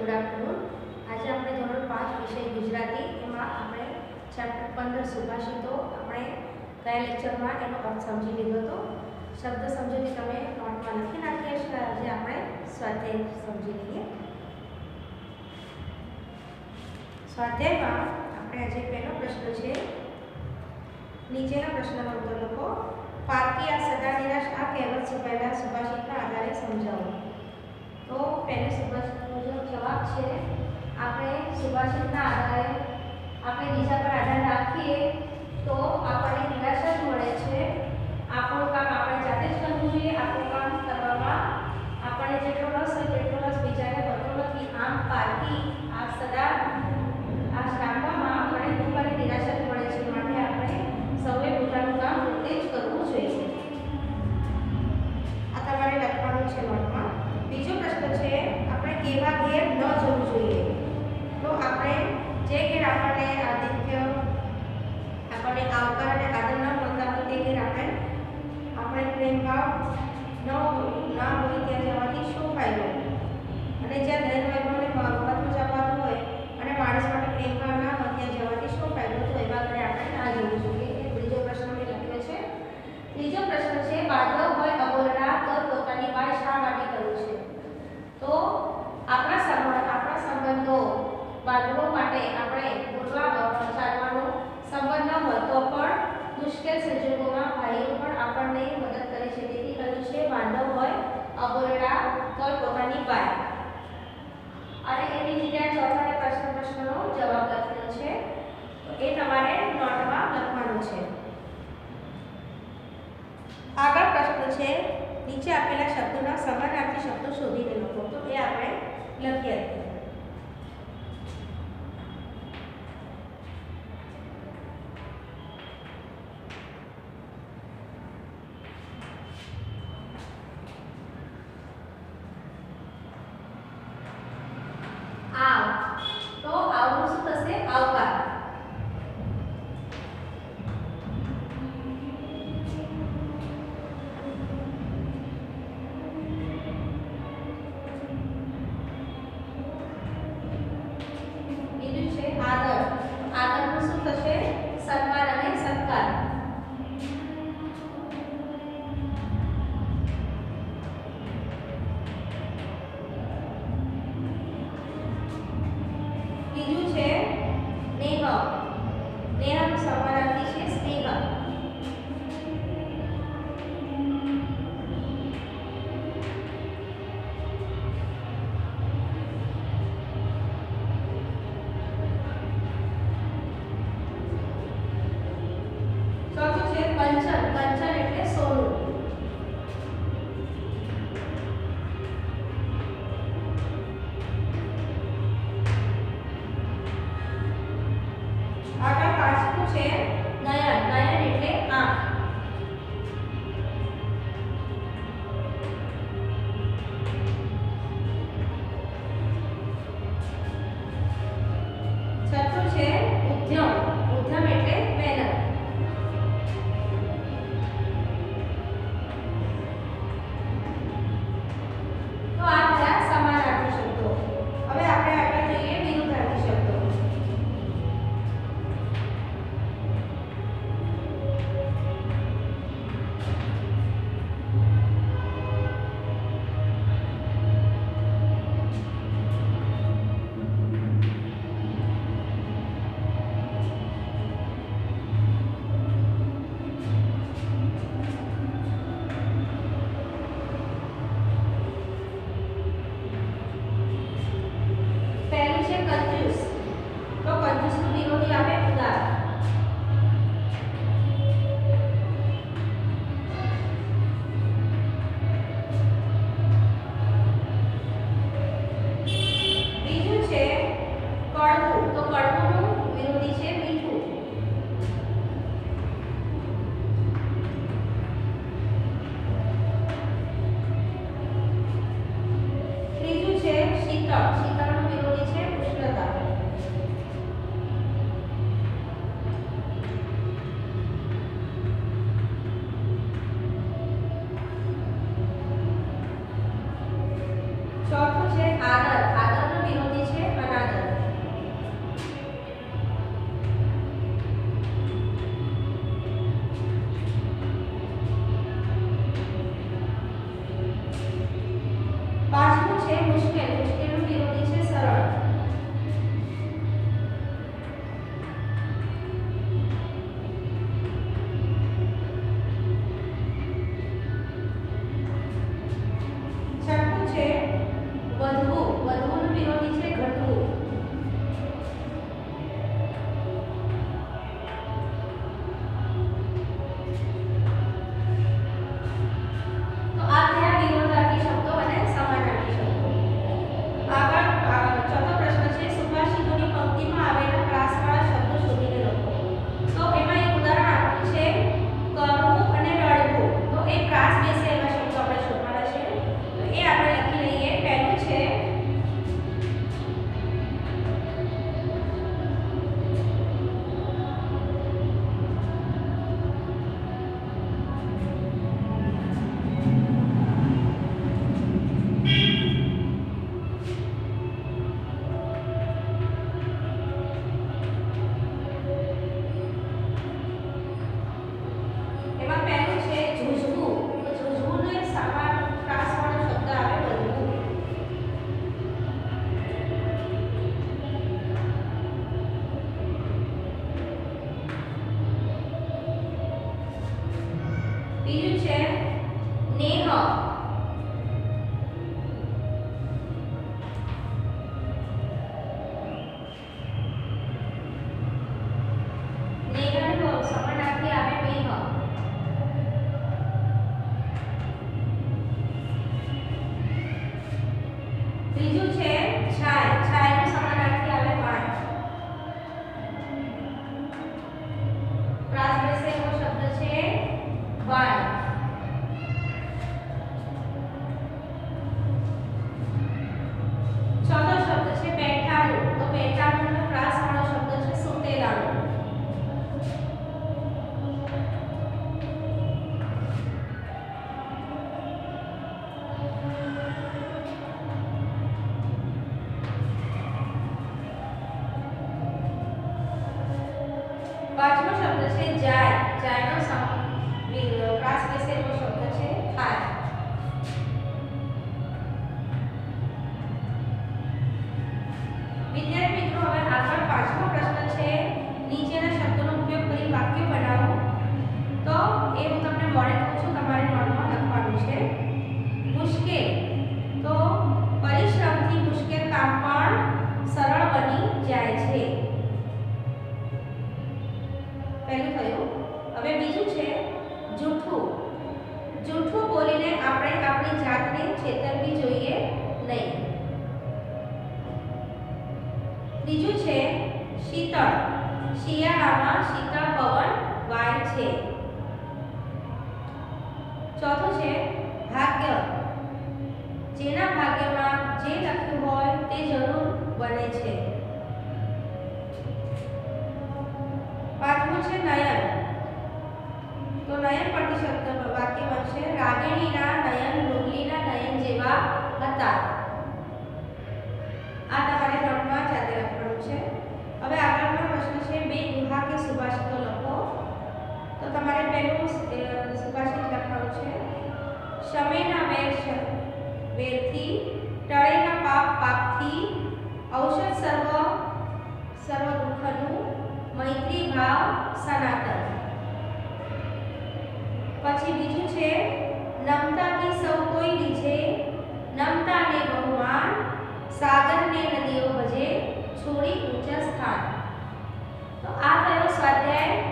Good afternoon. આજે આપણે ધોરણ 5 વિષય ગુજરાતી એમાં આપણે ચેપ્ટર 15 સુભાષિતો આપણે ગયા લેક્ચરમાં એનો અર્થ સમજી લીધો હતો. શબ્દ સમજૂતી તમે નોટમાં લખી નાખ્યા છે. આજે આપણે સ્વાધ્યાય સમજી લઈએ. સ્વાધ્યાયમાં આપણે આજે પહેલો પ્રશ્ન છે, નીચેના પ્રશ્નનો ઉત્તર લખો. પારકી આ સદા નિરાશ આ કહેવત પહેલા સુભાષિતના આધારે સમજાવો. તો પહેલે સુભાષિતનો જવાબ છે, આપણે સુભાષિતના આધારે આપણે બીજા પર આધાર રાખીએ તો આપણને નિરાશા જ મળે છે. આપણું કામ આપણે જાતે જ કરવું જોઈએ. આપણું કામ કરવામાં આપણને જેટલો રસ હોય તેટલો રસ બીજાને હોતો નથી. આમ પારકી આ સદા આ શ્રાવણમાં આપણને દુઃખ અને નિરાશા જ મળે છે. માટે આપણે સૌએ પોતાનું કામ પોતે જ કરવું જોઈએ. આ તમારે લખવાનું છે નોટમાં. બીજો પ્રશ્ન છે, આપણે કેવા ઘેર ન જવું જોઈએ. તો આપણે જે ઘેર આપણને આતિથ્ય આપણને આવકાર અને આદર ન મળતા હોય તે ઘેર આપણે પ્રેમ ભાવ ના હોય ત્યાં જવાથી શું ફાયદો. અને જ્યાં ધન વૈભવને મહત્વ જવાનું હોય અને માણસ માટે પ્રેમ ભાવ ના હોય ત્યાં જવાથી શું ફાયદો. તો એવા ઘરે આપણે ના જવું જોઈએ. એ ત્રીજો પ્રશ્ન મેં લખ્યો છે. ત્રીજો પ્રશ્ન છે, બાંધવ હોય અબોલના તો પોતાની વાત શા માટે કરવું છે. તો આપણા સંબંધો બાંધવો માટે આપણે પૂરવા ચાલવાનો સંબંધ ન હોય તો પણ મુશ્કેલ સંજોગોમાં ભાઈઓ પણ આપણને મદદ કરે છે. તેથી કહ્યું છે, બાંધવ હોય અબોલના તો પોતાની વાત. અને એવી રીતે ચોથા પ્રશ્નનો જવાબ લખેલો છે. તો એ તમારે નોટમાં લખવાનું છે. આગળ પ્રશ્ન છે, નીચે આપેલા શબ્દોના સમાનાર્થી શબ્દો શોધીને લખો. તો એ આપણે લખીએ. આવ તો આવનું શું થશે? આવકાર. ચોથું છે આદર. આદરનો વિરોધી ત્રીજું છે છાય. છાયનો સમાનાર્થી આવે વાય. પ્રાસ બેસે એવો શબ્દ છે વાય. ચોથો શબ્દ છે બેઠાનું. તો બેઠાનું પ્રાસ વાળો શબ્દ છે સુતેલાનું. પાંચમો શબ્દ છે જાય. જાયનો પ્રાસ બેસે એવો શબ્દ છે ખાય. વિદ્યાર્થી મિત્રો, હવે આગળ પાંચમો પ્રશ્ન છે નીચેના શબ્દોનો ઉપયોગ કરી વાક્ય બનાવો. તો એ હું તમને મોડે કહું છું, તમારે નોટમાં લખવાનું છે. મુશ્કેલ. તો પરિશ્રમથી મુશ્કેલ કામ પણ સરળ બની જાય છે. પહેલું થયું. હવે બીજું છે જૂઠું. જૂઠું બોલીને આપણે આપણી જાતને છેતરવી જોઈએ નહીં. ત્રીજું છે શીતળ. શિયાળામાં શીતળ પવન વાય છે. ચોથું છે ભાગ્ય. જેના ભાગ્યમાં જે લખ્યું હોય તે જરૂર બને છે. પાંચમું છે નયન. તો નયન પરથી શબ્દ વાક્ય બનશે રાગિણીના નયન મૃગલીના નયન જેવા હતા. આ તમારે નોટમાં જાતે લખવાનું છે. હવે આગળનો પ્રશ્ન છે બે દુહા કે સુભાષિતો લખો. તો તમારે પહેલું સુભાષિત લખવાનું છે શમેના વેર વેરથી, ટળેના પાપ પાપથી, ઔષધ સર્વ દુઃખનું, મૈત્રી ભાવ સનાતન. પછી બીજું છે નમતાથી સૌ કોઈ લીજે, નમતાને બહુમાન, સાગરને નદીઓ ભજે, છોડી ઊંચા સ્થાન. તો આ થયો સ્વાધ્યાય